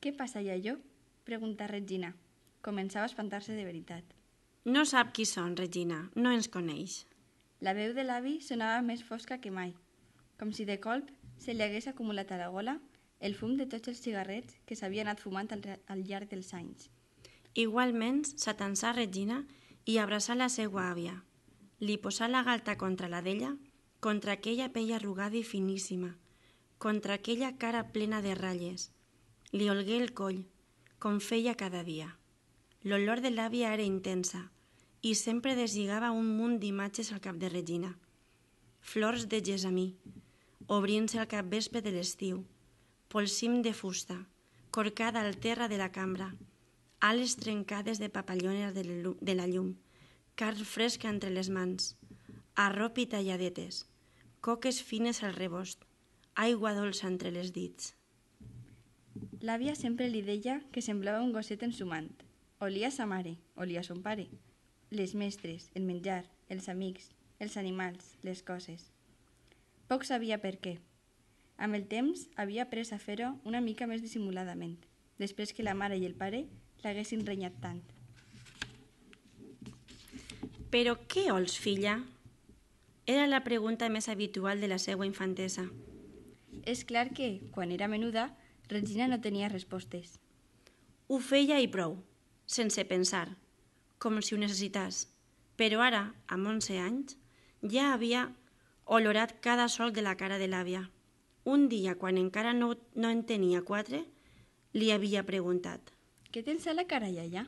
Què passa, iaio? Preguntà Regina. Començava a espantar-se de veritat. No sap qui són, Regina, no ens coneix. La veu de l'avi sonava més fosca que mai, com si de colp se li hagués acumulat a la gola el fum de tots els cigarrets que s'havia anat fumant al llarg dels anys. Igualment s'atansà Regina i abraçà la seua àvia. Li posà la galta contra la d'ella, contra aquella pell arrugada i finíssima, contra aquella cara plena de ratlles. Li olgué el coll, com feia cada dia. L'olor de l'àvia era intensa i sempre deslligava un munt d'imatges al cap de Regina. Flors de gessamí, obrint-se al capvespre de l'estiu, polsim de fusta, corcada al terra de la cambra, ales trencades de papallones de la llum, carn fresca entre les mans, arrop i talladetes, coques fines al rebost, aigua dolça entre les dits. L'àvia sempre li deia que semblava un gosset ensumant. Olia sa mare, olia son pare, les mestres, el menjar, els amics, els animals, les coses. Poc sabia per què. Amb el temps havia après a fer-ho una mica més dissimuladament, després que la mare i el pare l'haguessin renyat tant. «Però què vols, filla?» Era la pregunta més habitual de la seva infantesa. És clar que, quan era menuda, Regina no tenia respostes. Ho feia i prou, sense pensar, com si ho necessités. Però ara, amb 11 anys, ja havia olorat cada solc de la cara de l'àvia. Un dia, quan encara no en tenia 4, li havia preguntat: Què tens a la cara, iaia?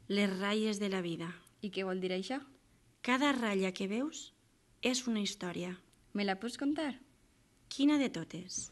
Les ratlles de la vida. I què vol dir això? Cada ratlla que veus és una història. Me la pots contar? Quina de totes?